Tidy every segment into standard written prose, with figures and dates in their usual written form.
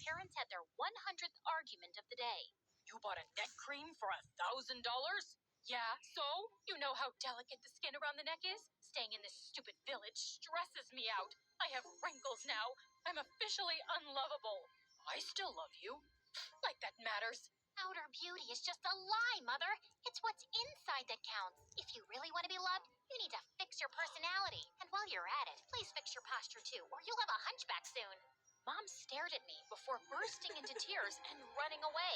parents had their 100th argument of the day. You bought a neck cream for $1,000? Yeah, so? You know how delicate the skin around the neck is? Staying in this stupid village stresses me out. I have wrinkles now. I'm officially unlovable. I still love you. Like that matters. Outer beauty is just a lie, Mother. It's what's inside that counts. If you really want to be loved, you need to fix your personality. And while you're at it, please fix your posture too, or you'll have a hunchback soon. Mom stared at me before bursting into tears and running away.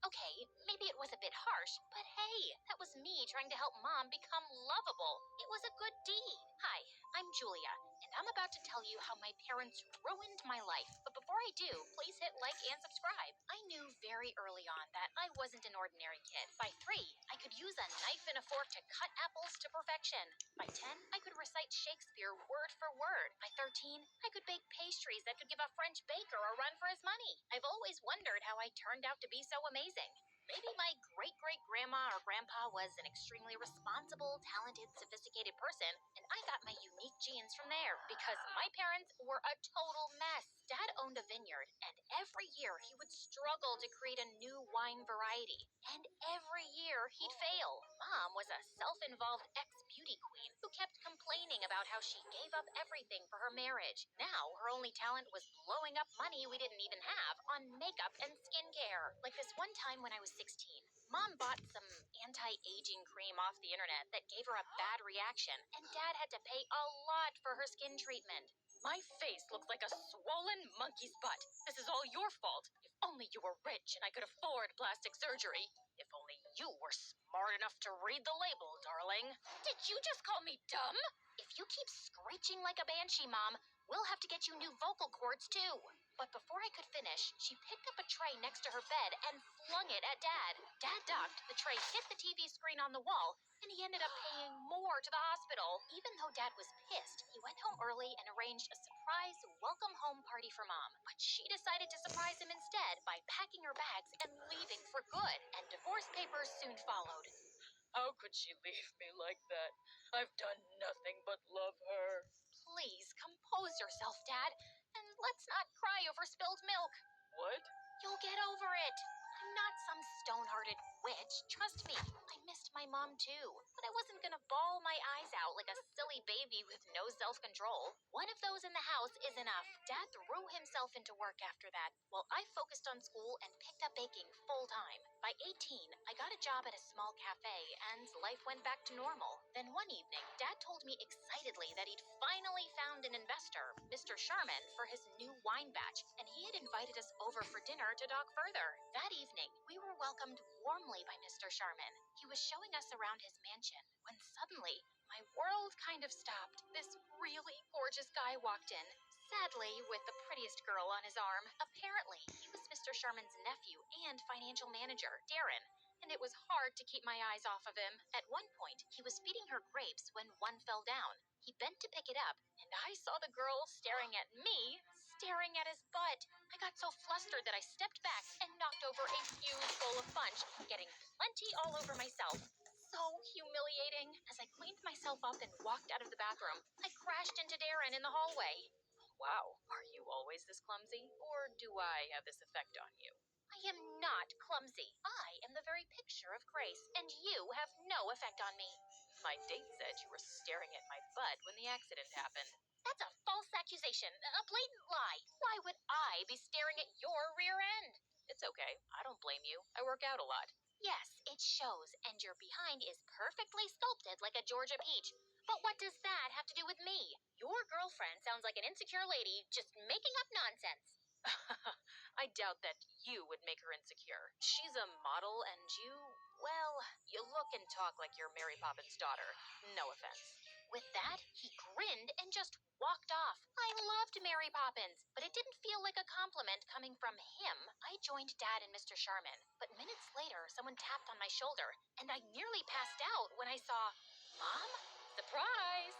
Okay, maybe it was a bit harsh, but hey, that was me trying to help Mom become lovable. It was a good deed. Hi, I'm Julia, and I'm about to tell you how my parents ruined my life. But before I do, please hit like and subscribe. I knew very early on that I wasn't an ordinary kid. By 3, I could use a knife and a fork to cut apples to perfection. By 10, I could recite Shakespeare word for word. By 13, I could bake pastries that could give a French baker a run for his money. I've always wondered how I turned out to be so amazing. Maybe my great-great-grandma or grandpa was an extremely responsible, talented, sophisticated person, and I got my unique genes from there, because my parents were a total mess. Dad owned a vineyard, and every year he would struggle to create a new wine variety. And every year he'd fail. Mom was a self-involved ex-beauty queen who kept complaining about how she gave up everything for her marriage. Now her only talent was blowing up money we didn't even have on makeup and skincare. Like this one time when I was 16, Mom bought some anti-aging cream off the internet that gave her a bad reaction, and Dad had to pay a lot for her skin treatment. My face looks like a swollen monkey's butt. This is all your fault. If only you were rich and I could afford plastic surgery. If only you were smart enough to read the label, darling. Did you just call me dumb? If you keep screeching like a banshee, Mom, we'll have to get you new vocal cords, too. But before I could finish, she picked up a tray next to her bed and flung it at Dad. Dad ducked, the tray hit the TV screen on the wall, and he ended up paying more to the hospital. Even though Dad was pissed, he went home early and arranged a surprise welcome home party for Mom. But she decided to surprise him instead by packing her bags and leaving for good, and divorce papers soon followed. How could she leave me like that? I've done nothing but love her. Please, compose yourself, Dad, and let's not cry over spilled milk. What? You'll get over it. I'm not some stone-hearted witch. Trust me, I missed my mom too. But I wasn't gonna bawl my eyes out like a silly baby with no self-control. One of those in the house is enough. Dad threw himself into work after that, while I focused on school and picked up baking full-time. By 18, I got a job at a small cafe, and life went back to normal. Then one evening, Dad told me excitedly that he'd finally found an investor, Mr. Sharman, for his new wine batch, and he had invited us over for dinner to talk further. That evening, we were welcomed warmly by Mr. Sharman. He was showing us around his mansion, when suddenly, my world kind of stopped. This really gorgeous guy walked in, sadly with the prettiest girl on his arm. Apparently, he was Mr. Sharman's nephew and financial manager, Darren, and it was hard to keep my eyes off of him. At one point, he was feeding her grapes when one fell down. He bent to pick it up, and I saw the girl staring at me, staring at his butt. I got so flustered that I stepped back and knocked over a huge bowl of punch, getting plenty all over myself. So humiliating. As I cleaned myself up and walked out of the bathroom, I crashed into Darren in the hallway. Wow, are you always this clumsy? Or do I have this effect on you? I am not clumsy. I am the very picture of grace, and you have no effect on me. My date said you were staring at my butt when the accident happened. That's a false accusation, a blatant lie. Why would I be staring at your rear end? It's okay. I don't blame you. I work out a lot. Yes, it shows, and your behind is perfectly sculpted like a Georgia peach. But what does that have to do with me? Your girlfriend sounds like an insecure lady just making up nonsense. I doubt that you would make her insecure. She's a model and you, well, you look and talk like you're Mary Poppins' daughter. No offense. With that, he grinned and just walked off. I loved Mary Poppins, but it didn't feel like a compliment coming from him. I joined Dad and Mr. Sharman, but minutes later, someone tapped on my shoulder, and I nearly passed out when I saw Mom? Surprise!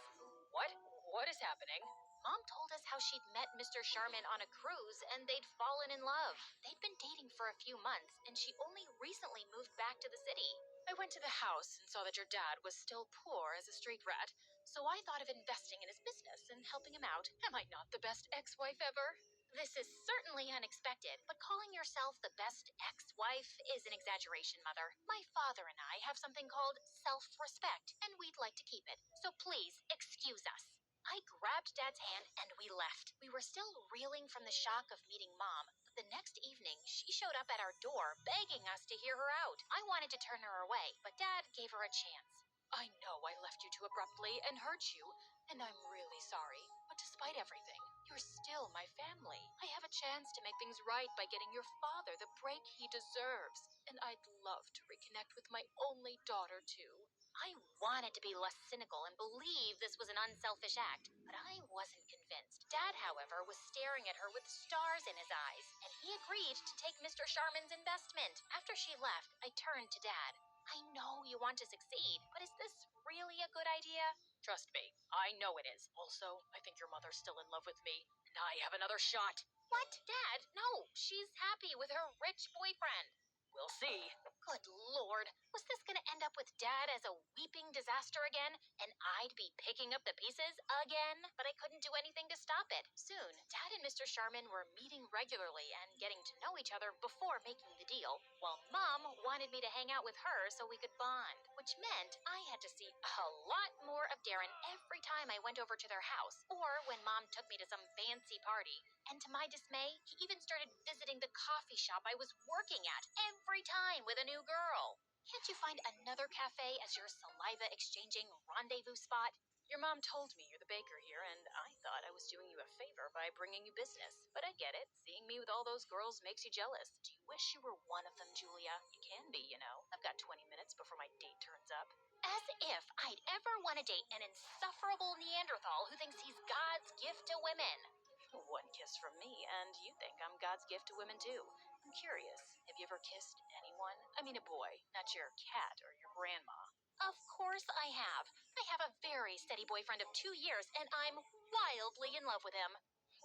What? What is happening? Mom told us how she'd met Mr. Sharman on a cruise and they'd fallen in love. They'd been dating for a few months and she only recently moved back to the city. I went to the house and saw that your dad was still poor as a street rat, so I thought of investing in his business and helping him out. Am I not the best ex-wife ever? This is certainly unexpected, but calling yourself the best ex-wife is an exaggeration, Mother. My father and I have something called self-respect, and we'd like to keep it. So please, excuse us. I grabbed Dad's hand and we left. We were still reeling from the shock of meeting Mom, but the next evening she showed up at our door begging us to hear her out. I wanted to turn her away, but Dad gave her a chance. I know I left you too abruptly and hurt you, and I'm really sorry. But despite everything, you're still my family. I have a chance to make things right by getting your father the break he deserves. And I'd love to reconnect with my only daughter, too. I wanted to be less cynical and believe this was an unselfish act, but I wasn't convinced. Dad, however, was staring at her with stars in his eyes, and he agreed to take Mr. Sharman's investment. After she left, I turned to Dad. I know you want to succeed, but is this really a good idea? Trust me, I know it is. Also, I think your mother's still in love with me, and I have another shot. What? Dad, no, she's happy with her rich boyfriend. We'll see. Good Lord, was this going to end up with Dad as a weeping disaster again, and I'd be picking up the pieces again? But I couldn't do anything to stop it. Soon, Dad and Mr. Sharman were meeting regularly and getting to know each other before making the deal, while Mom wanted me to hang out with her so we could bond, which meant I had to see a lot more of Darren every time I went over to their house, or when Mom took me to some fancy party. And to my dismay, he even started visiting the coffee shop I was working at every time with a new girl. Can't you find another cafe as your saliva exchanging rendezvous spot? Your mom told me you're the baker here, and I thought I was doing you a favor by bringing you business. But I get it. Seeing me with all those girls makes you jealous. Do you wish you were one of them, Julia? You can be, you know. I've got 20 minutes before my date turns up. As if I'd ever want to date an insufferable Neanderthal who thinks he's God's gift to women. One kiss from me, and you think I'm God's gift to women, too. I'm curious. Have you ever kissed anyone? I mean, a boy, not your cat or your grandma. Of course I have. I have a very steady boyfriend of 2 years, and I'm wildly in love with him.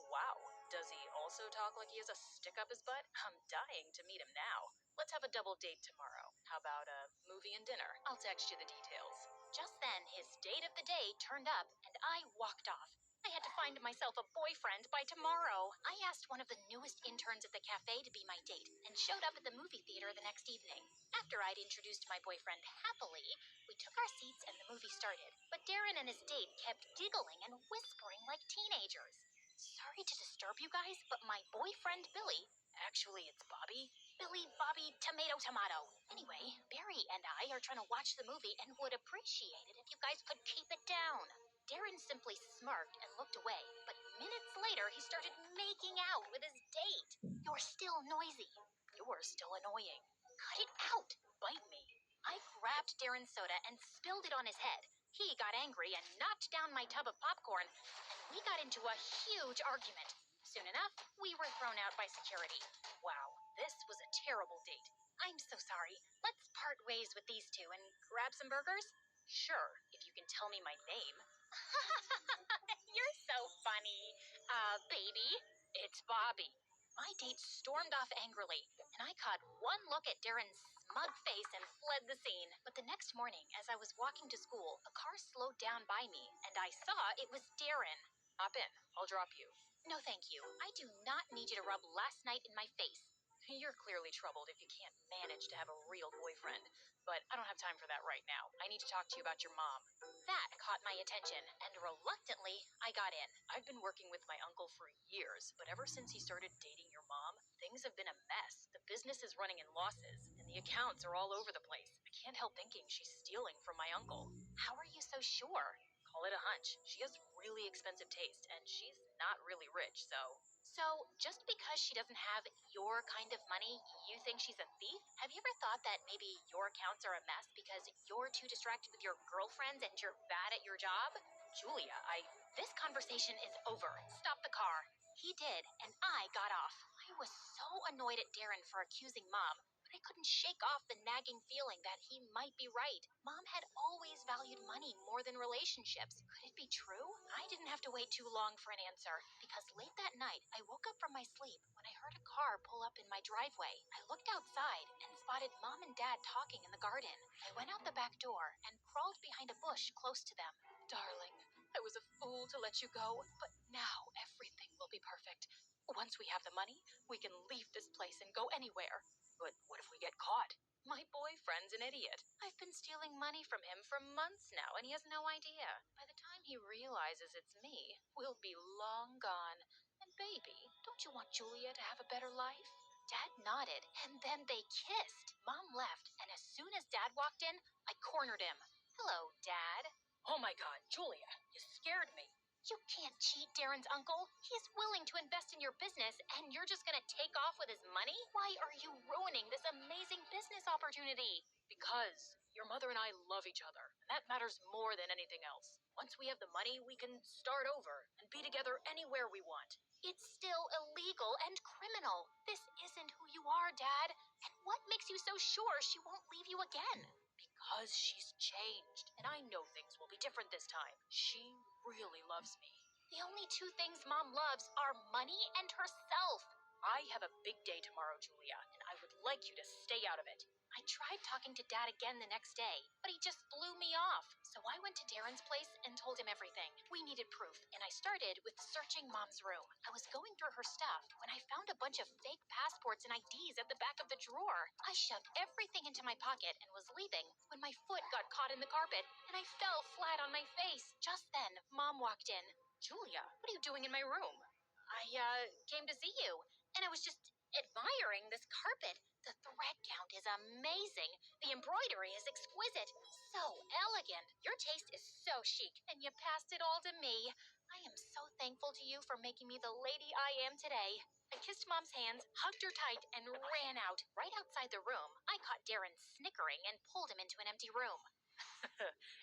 Wow. Does he also talk like he has a stick up his butt? I'm dying to meet him now. Let's have a double date tomorrow. How about a movie and dinner? I'll text you the details. Just then, his date of the day turned up, and I walked off. I had to find myself a boyfriend by tomorrow. I asked one of the newest interns at the cafe to be my date and showed up at the movie theater the next evening. After I'd introduced my boyfriend happily, we took our seats and the movie started. But Darren and his date kept giggling and whispering like teenagers. Sorry to disturb you guys, but my boyfriend Billy, Actually, it's Bobby. Billy, Bobby, tomato, tomato. Anyway, Barry and I are trying to watch the movie and would appreciate it if you guys could keep it down. Darren simply smirked and looked away, but minutes later he started making out with his date. You're still noisy. You're still annoying. Cut it out. Bite me. I grabbed Darren's soda and spilled it on his head. He got angry and knocked down my tub of popcorn, and we got into a huge argument. Soon enough, we were thrown out by security. Wow, this was a terrible date. I'm so sorry. Let's part ways with these two and grab some burgers? Sure, if you can tell me my name. You're so funny. Baby. It's Bobby. My date stormed off angrily, and I caught one look at Darren's smug face and fled the scene. But the next morning, as I was walking to school, a car slowed down by me, and I saw it was Darren. Hop in. I'll drop you. No, thank you. I do not need you to rub last night in my face. You're clearly troubled if you can't manage to have a real boyfriend. But I don't have time for that right now. I need to talk to you about your mom. That caught my attention, and reluctantly, I got in. I've been working with my uncle for years, but ever since he started dating your mom, things have been a mess. The business is running in losses, and the accounts are all over the place. I can't help thinking she's stealing from my uncle. How are you so sure? Call it a hunch. She has really expensive taste, and she's not really rich, so... So, just because she doesn't have your kind of money, you think she's a thief? Have you ever thought that maybe your accounts are a mess because you're too distracted with your girlfriends and you're bad at your job? Julia, This conversation is over. Stop the car. He did, and I got off. I was so annoyed at Darren for accusing Mom, but I couldn't shake off the nagging feeling that he might be right. Mom had always valued money more than relationships. Could it be true? I didn't have to wait too long for an answer, because late that night, I woke up from my sleep when I heard a car pull up in my driveway. I looked outside and spotted Mom and Dad talking in the garden. I went out the back door and crawled behind a bush close to them. darling, I was a fool to let you go, but now everything will be perfect. Once we have the money, we can leave this place and go anywhere. But what if we get caught? My boyfriend's an idiot. I've been stealing money from him for months now, and he has no idea. By the time he realizes it's me, we'll be long gone. And baby, don't you want Julia to have a better life? Dad nodded, and then they kissed. Mom left, and as soon as Dad walked in, I cornered him. Hello, Dad. Oh my God, Julia, you scared me. You can't cheat Darren's uncle. He's willing to invest in your business, and you're just gonna take off with his money? Why are you ruining this amazing business opportunity? Because your mother and I love each other, and that matters more than anything else. Once we have the money, we can start over and be together anywhere we want. It's still illegal and criminal. This isn't who you are, Dad. And what makes you so sure she won't leave you again? Because she's changed, and I know things will be different this time. She really loves me. The only two things Mom loves are money and herself. I have a big day tomorrow, Julia, and I would like you to stay out of it. I tried talking to Dad again the next day, but he just blew me off. So I went to Darren's place and told him everything. We needed proof, and I started with searching Mom's room. I was going through her stuff when I found a bunch of fake passports and IDs at the back of the drawer. I shoved everything into my pocket and was leaving when my foot got caught in the carpet, and I fell flat on my face. Just then, Mom walked in. Julia, what are you doing in my room? I came to see you, and I was just admiring this carpet. The thread count is amazing. The embroidery is exquisite. So elegant. Your taste is so chic, and you passed it all to me. I am so thankful to you for making me the lady I am today. I kissed Mom's hands, hugged her tight, and ran out. Right outside the room, I caught Darren snickering and pulled him into an empty room.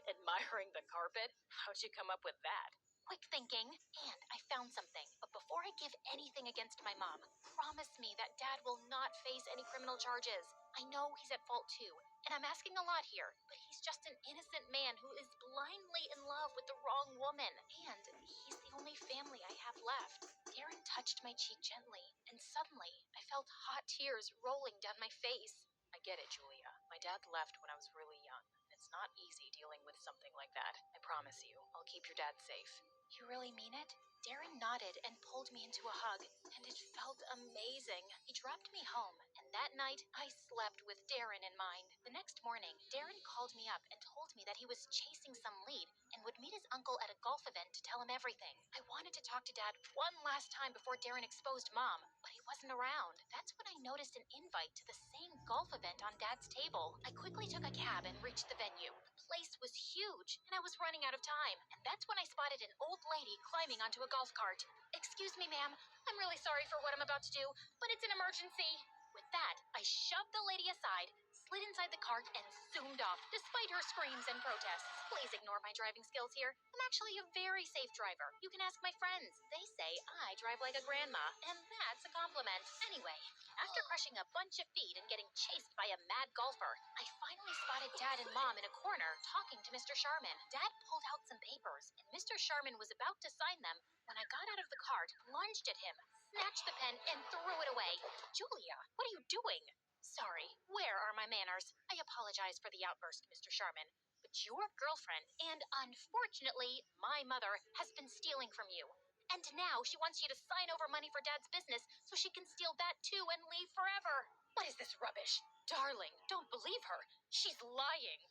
Admiring the carpet? How'd you come up with that? Quick thinking, and I found something. But before I give anything against my mom, promise me that Dad will not face any criminal charges. I know he's at fault too, and I'm asking a lot here, but he's just an innocent man who is blindly in love with the wrong woman. And he's the only family I have left. Darren touched my cheek gently, and suddenly I felt hot tears rolling down my face. I get it, Julia. My dad left when I was really young. It's not easy dealing with something like that. I promise you, I'll keep your dad safe. You really mean it? Darren nodded and pulled me into a hug, and it felt amazing. He dropped me home, and that night I slept with Darren in mind. The next morning, Darren called me up and told me that he was chasing some lead and would meet his uncle at a golf event to tell him everything. I wanted to talk to Dad one last time before Darren exposed Mom, but he wasn't around. That's when I noticed an invite to the same golf event on Dad's table. I quickly took a cab and reached the venue. The place was huge, and I was running out of time, and that's when I spotted an old lady climbing onto a golf cart. Excuse me, ma'am. I'm really sorry for what I'm about to do, but it's an emergency. With that, I shoved the lady aside, slid inside the cart, and zoomed off, despite her screams and protests. Please ignore my driving skills here. I'm actually a very safe driver. You can ask my friends. They say I drive like a grandma, and that's a compliment. Anyway, after crushing a bunch of feet and getting chased by a mad golfer, I finally spotted Dad and Mom in a corner talking to Mr. Sharman. Dad pulled out some papers, and Mr. Sharman was about to sign them when I got out of the cart, lunged at him, snatched the pen, and threw it away. Julia, what are you doing? Sorry, where are my manners? I apologize for the outburst, Mr. Sharman, but your girlfriend, and unfortunately, my mother, has been stealing from you. And now she wants you to sign over money for Dad's business so she can steal that too and leave forever. What is this rubbish? Darling, don't believe her. She's lying.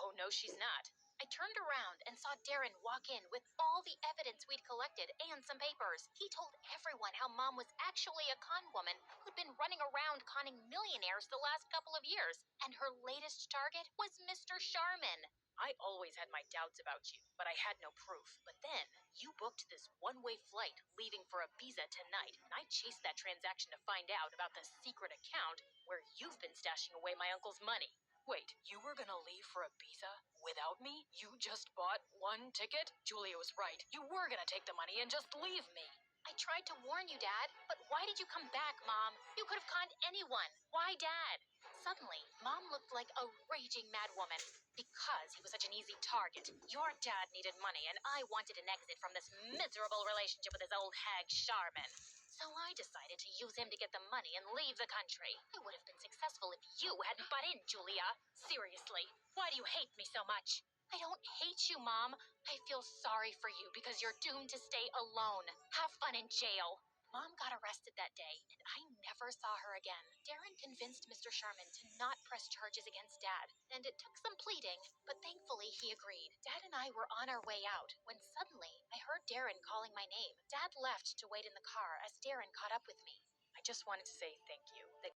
Oh, no, she's not. I turned around and saw Darren walk in with all the evidence we'd collected and some papers. He told everyone how Mom was actually a con woman who'd been running around conning millionaires the last couple of years, and her latest target was Mr. Sharman. I always had my doubts about you, but I had no proof. But then, you booked this one-way flight leaving for Ibiza tonight, and I chased that transaction to find out about the secret account where you've been stashing away my uncle's money. Wait, you were gonna leave for Ibiza without me? You just bought one ticket? Julia was right. You were gonna take the money and just leave me. I tried to warn you, Dad, but why did you come back, Mom? You could have conned anyone. Why Dad? Suddenly, Mom looked like a raging mad woman because he was such an easy target. Your dad needed money, and I wanted an exit from this miserable relationship with his old hag Sharman. So I decided to use him to get the money and leave the country. I would have been successful if you hadn't butt in, Julia. Seriously, why do you hate me so much? I don't hate you, Mom. I feel sorry for you because you're doomed to stay alone. Have fun in jail. Mom got arrested that day, and I never saw her again. Darren convinced Mr. Sharman to not press charges against Dad, and it took some pleading, but thankfully he agreed. Dad and I were on our way out when suddenly I heard Darren calling my name. Dad left to wait in the car as Darren caught up with me. I just wanted to say thank you. The